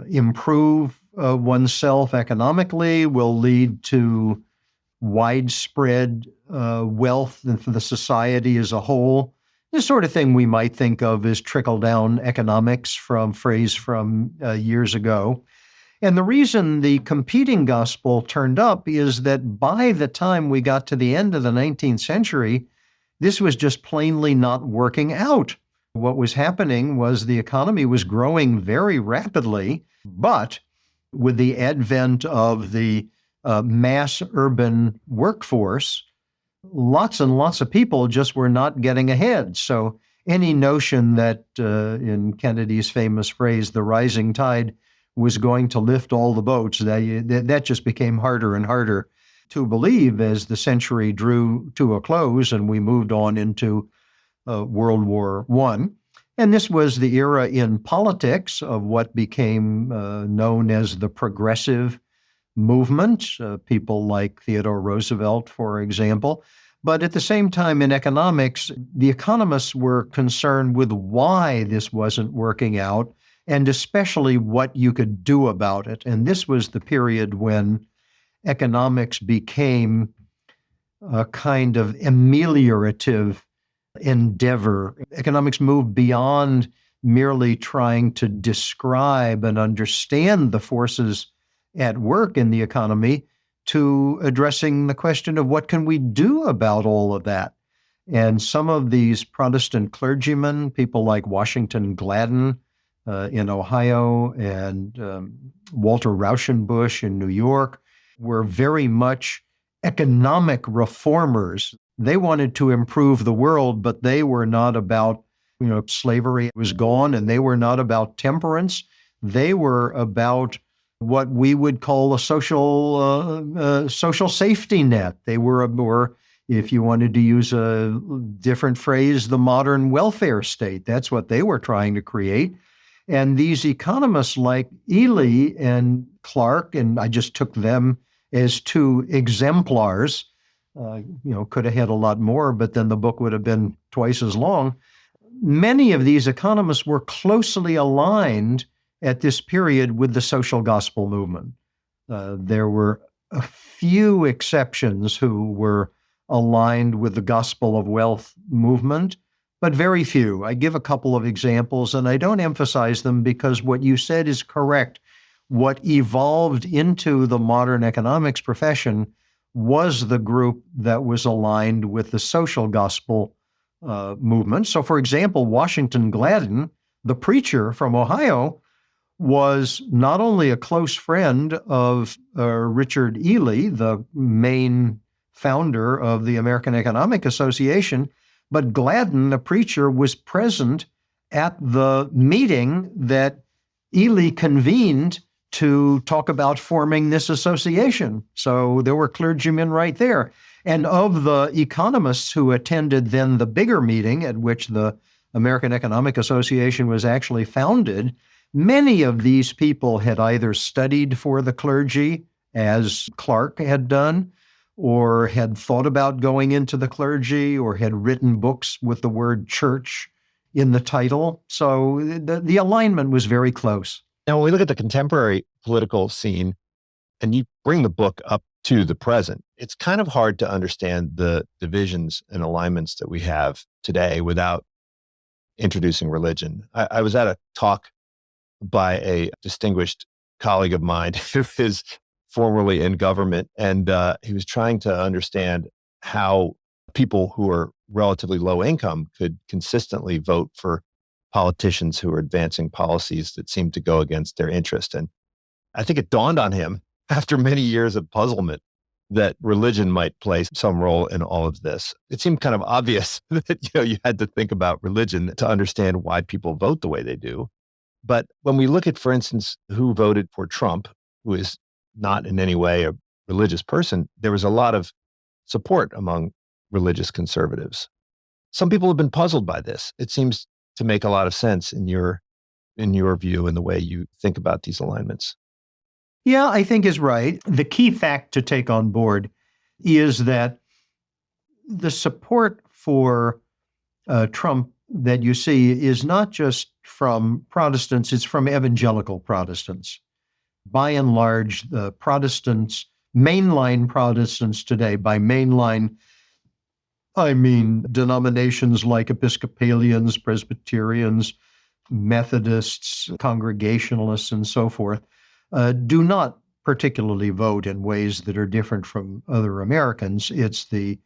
improve oneself economically will lead to widespread wealth for the society as a whole. The sort of thing we might think of as trickle-down economics phrase from years ago. And the reason the competing gospel turned up is that by the time we got to the end of the 19th century, this was just plainly not working out. What was happening was the economy was growing very rapidly, but with the advent of the mass urban workforce, lots and lots of people just were not getting ahead. So any notion that, in Kennedy's famous phrase, the rising tide was going to lift all the boats, that just became harder and harder to believe as the century drew to a close and we moved on into World War I. And this was the era in politics of what became known as the progressive movement, people like Theodore Roosevelt, for example. But at the same time, in economics, the economists were concerned with why this wasn't working out, and especially what you could do about it. And this was the period when economics became a kind of ameliorative endeavor. Economics moved beyond merely trying to describe and understand the forces at work in the economy to addressing the question of what can we do about all of that. And some of these Protestant clergymen, people like Washington Gladden in Ohio and Walter Rauschenbusch in New York, were very much economic reformers. They wanted to improve the world, but they were not about, slavery was gone, and they were not about temperance. They were about what we would call a social safety net. They were, if you wanted to use a different phrase, the modern welfare state. That's what they were trying to create. And these economists like Ely and Clark, and I just took them as two exemplars, could have had a lot more, but then the book would have been twice as long. Many of these economists were closely aligned at this period with the social gospel movement. There were a few exceptions who were aligned with the gospel of wealth movement, but very few. I give a couple of examples, and I don't emphasize them because what you said is correct. What evolved into the modern economics profession was the group that was aligned with the social gospel movement. So, for example, Washington Gladden, the preacher from Ohio, was not only a close friend of Richard Ely, the main founder of the American Economic Association, but Gladden, the preacher, was present at the meeting that Ely convened to talk about forming this association. So there were clergymen right there. And of the economists who attended then the bigger meeting at which the American Economic Association was actually founded, many of these people had either studied for the clergy, as Clark had done, or had thought about going into the clergy, or had written books with the word church in the title. So the alignment was very close. Now, when we look at the contemporary political scene, and you bring the book up to the present, it's kind of hard to understand the divisions and alignments that we have today without introducing religion. I was at a talk by a distinguished colleague of mine who is formerly in government, and he was trying to understand how people who are relatively low income could consistently vote for politicians who are advancing policies that seem to go against their interest. And I think it dawned on him after many years of puzzlement that religion might play some role in all of this. It seemed kind of obvious that you had to think about religion to understand why people vote the way they do. But when we look at, for instance, who voted for Trump, who is not in any way a religious person, there was a lot of support among religious conservatives. Some people have been puzzled by this. It seems to make a lot of sense in your view and the way you think about these alignments. Yeah, I think is right. The key fact to take on board is that the support for Trump that you see is not just from Protestants, it's from evangelical Protestants. By and large, the Protestants, mainline Protestants today, by mainline, I mean denominations like Episcopalians, Presbyterians, Methodists, Congregationalists, and so forth, do not particularly vote in ways that are different from other Americans. It's the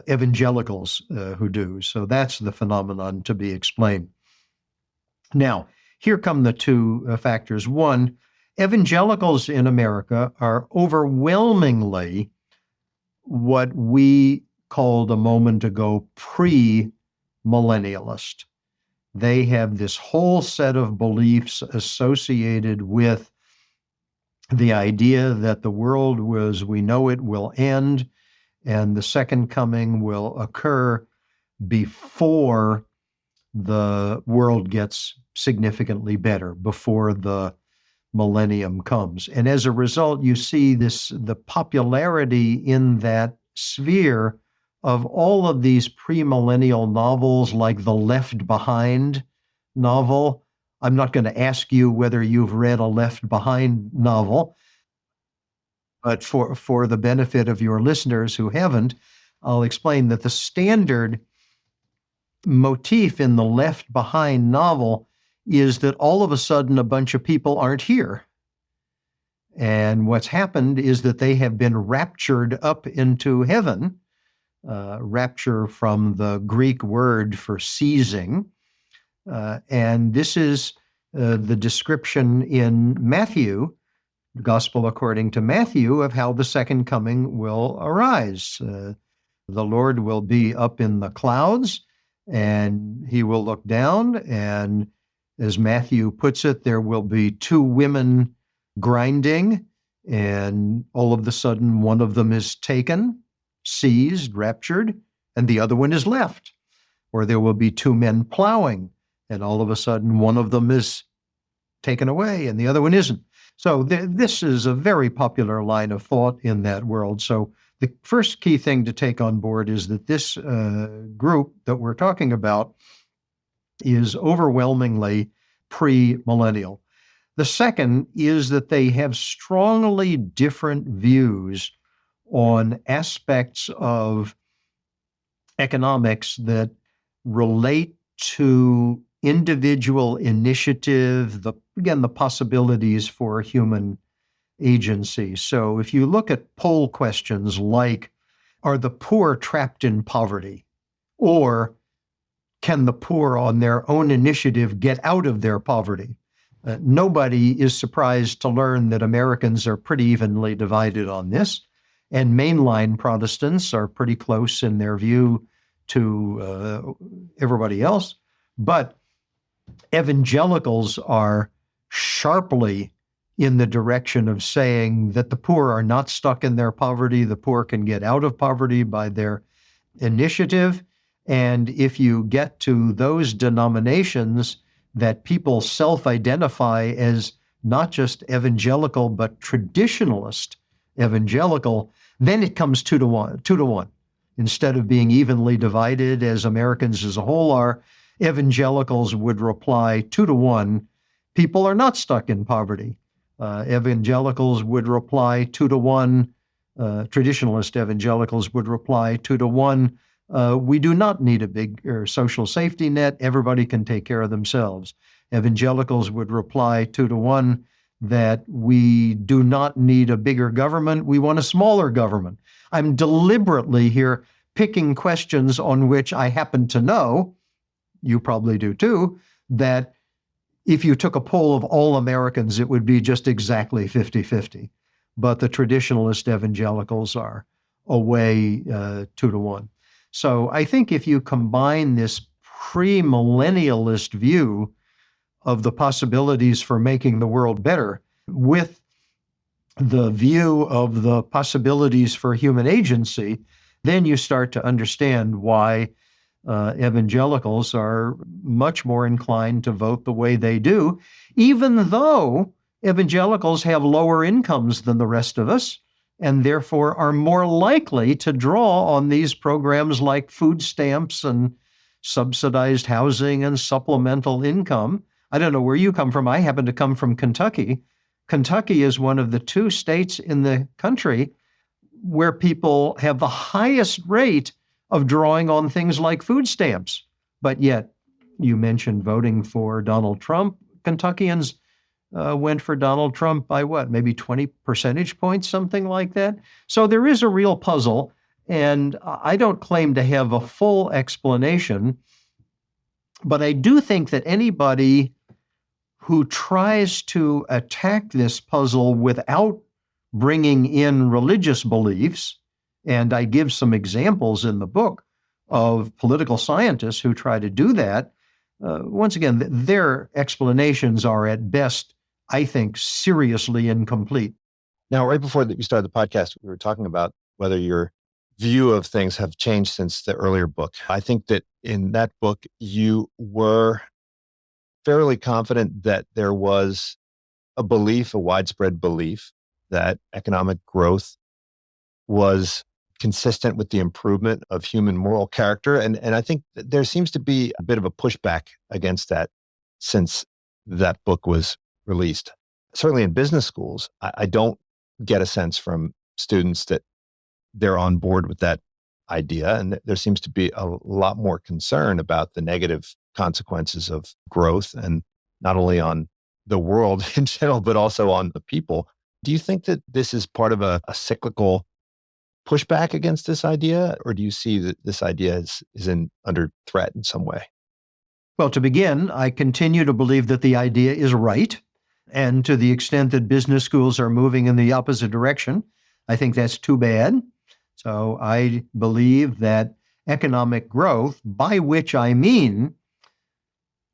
evangelicals who do. So that's the phenomenon to be explained. Now, here come the two factors. One, evangelicals in America are overwhelmingly what we called a moment ago pre-millennialist. They have this whole set of beliefs associated with the idea that the world as we know it will end and the second coming will occur before the world gets significantly better, before the millennium comes. And as a result, you see the popularity in that sphere of all of these premillennial novels like the Left Behind novel. I'm not going to ask you whether you've read a Left Behind novel, but for the benefit of your listeners who haven't, I'll explain that the standard motif in the Left Behind novel is that all of a sudden a bunch of people aren't here. And what's happened is that they have been raptured up into heaven, rapture from the Greek word for seizing. And this is the description in Matthew, the Gospel according to Matthew, of how the second coming will arise. The Lord will be up in the clouds, and he will look down, and as Matthew puts it, there will be two women grinding, and all of a sudden one of them is taken, seized, raptured, and the other one is left. Or there will be two men plowing, and all of a sudden one of them is taken away and the other one isn't. So this is a very popular line of thought in that world. So the first key thing to take on board is that this group that we're talking about is overwhelmingly pre-millennial. The second is that they have strongly different views on aspects of economics that relate to individual initiative, the possibilities for human agency. So if you look at poll questions like, are the poor trapped in poverty? Or can the poor on their own initiative get out of their poverty? Nobody is surprised to learn that Americans are pretty evenly divided on this, and mainline Protestants are pretty close in their view to everybody else. But evangelicals are sharply in the direction of saying that the poor are not stuck in their poverty. The poor can get out of poverty by their initiative. And if you get to those denominations that people self-identify as not just evangelical, but traditionalist evangelical, then it comes 2 to 1. Instead of being evenly divided as Americans as a whole are, evangelicals would reply 2 to 1. People are not stuck in poverty. Evangelicals would reply 2 to 1. Traditionalist evangelicals would reply 2 to 1. We do not need a big social safety net. Everybody can take care of themselves. Evangelicals would reply 2 to 1 that we do not need a bigger government. We want a smaller government. I'm deliberately here picking questions on which I happen to know, you probably do too, that if you took a poll of all Americans, it would be just exactly 50-50. But the traditionalist evangelicals are away 2 to 1. So I think if you combine this premillennialist view of the possibilities for making the world better with the view of the possibilities for human agency, then you start to understand why evangelicals are much more inclined to vote the way they do, even though evangelicals have lower incomes than the rest of us, and therefore are more likely to draw on these programs like food stamps and subsidized housing and supplemental income. I don't know where you come from. I happen to come from Kentucky. Kentucky is one of the 2 states in the country where people have the highest rate of drawing on things like food stamps. But yet, you mentioned voting for Donald Trump. Kentuckians went for Donald Trump by what, maybe 20 percentage points, something like that? So there is a real puzzle, and I don't claim to have a full explanation, but I do think that anybody who tries to attack this puzzle without bringing in religious beliefs, and I give some examples in the book of political scientists who try to do that, once again, their explanations are at best, I think, seriously incomplete. Now, right before we started the podcast, we were talking about whether your view of things have changed since the earlier book. I think that in that book, you were fairly confident that there was a belief, a widespread belief, that economic growth was consistent with the improvement of human moral character. And I think that there seems to be a bit of a pushback against that since that book was released. Certainly in business schools, I don't get a sense from students that they're on board with that idea. And there seems to be a lot more concern about the negative consequences of growth, and not only on the world in general, but also on the people. Do you think that this is part of a cyclical pushback against this idea, or do you see that this idea is under threat in some way? Well, to begin, I continue to believe that the idea is right. And to the extent that business schools are moving in the opposite direction, I think that's too bad. So I believe that economic growth, by which I mean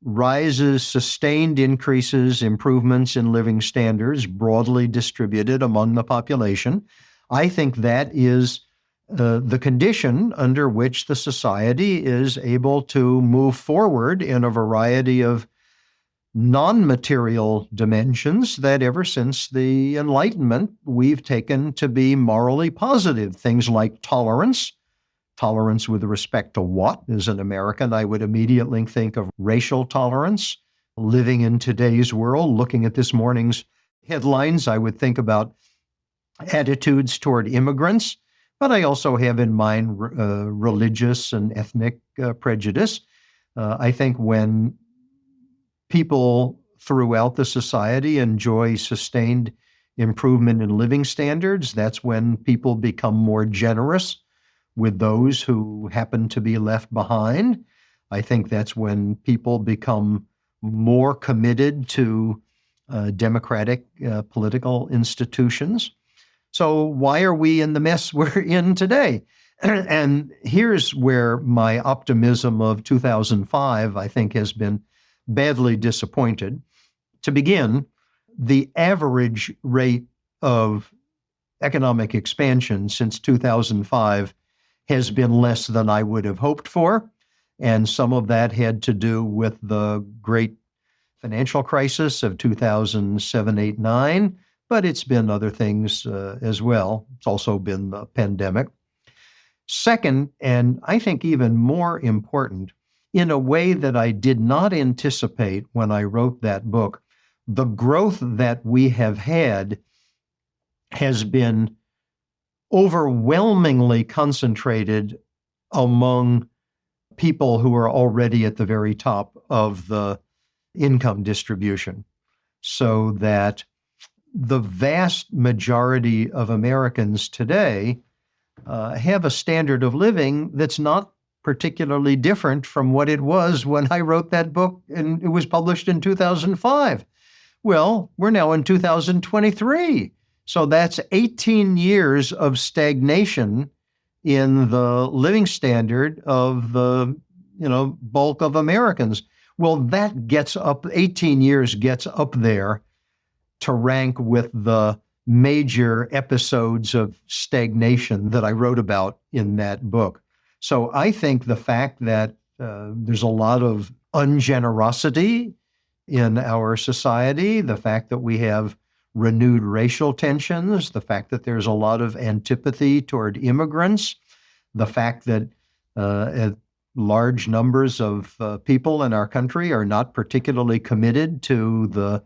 rises, sustained increases, improvements in living standards broadly distributed among the population, I think that is the condition under which the society is able to move forward in a variety of non-material dimensions that ever since the Enlightenment we've taken to be morally positive. Things like tolerance. Tolerance with respect to what? As an American, I would immediately think of racial tolerance. Living in today's world, looking at this morning's headlines, I would think about attitudes toward immigrants, but I also have in mind religious and ethnic prejudice. I think when people throughout the society enjoy sustained improvement in living standards, that's when people become more generous with those who happen to be left behind. I think that's when people become more committed to democratic political institutions. So why are we in the mess we're in today? And here's where my optimism of 2005, I think, has been badly disappointed. To begin, the average rate of economic expansion since 2005 has been less than I would have hoped for. And some of that had to do with the great financial crisis of 2007, 8, 9, but it's been other things as well. It's also been the pandemic. Second, and I think even more important, in a way that I did not anticipate when I wrote that book, the growth that we have had has been overwhelmingly concentrated among people who are already at the very top of the income distribution, so that the vast majority of Americans today have a standard of living that's not particularly different from what it was when I wrote that book and it was published in 2005. Well, we're now in 2023. So that's 18 years of stagnation in the living standard of the, bulk of Americans. Well, that gets up, 18 years gets up there to rank with the major episodes of stagnation that I wrote about in that book. So I think the fact that there's a lot of ungenerosity in our society, the fact that we have renewed racial tensions, the fact that there's a lot of antipathy toward immigrants, the fact that large numbers of people in our country are not particularly committed to the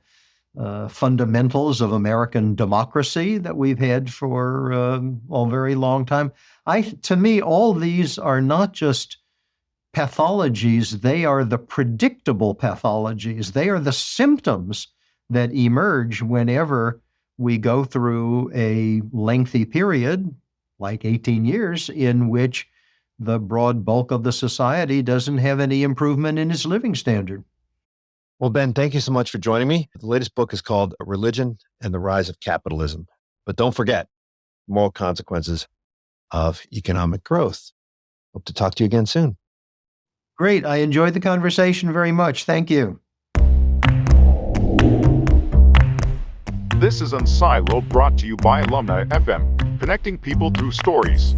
fundamentals of American democracy that we've had for a very long time. To me, all these are not just pathologies, they are the predictable pathologies. They are the symptoms that emerge whenever we go through a lengthy period, like 18 years, in which the broad bulk of the society doesn't have any improvement in its living standard. Well, Ben, thank you so much for joining me. The latest book is called Religion and the Rise of Capitalism. But don't forget, moral consequences of economic growth. Hope to talk to you again soon. Great. I enjoyed the conversation very much. Thank you. This is unSILOed, brought to you by Alumni FM, connecting people through stories.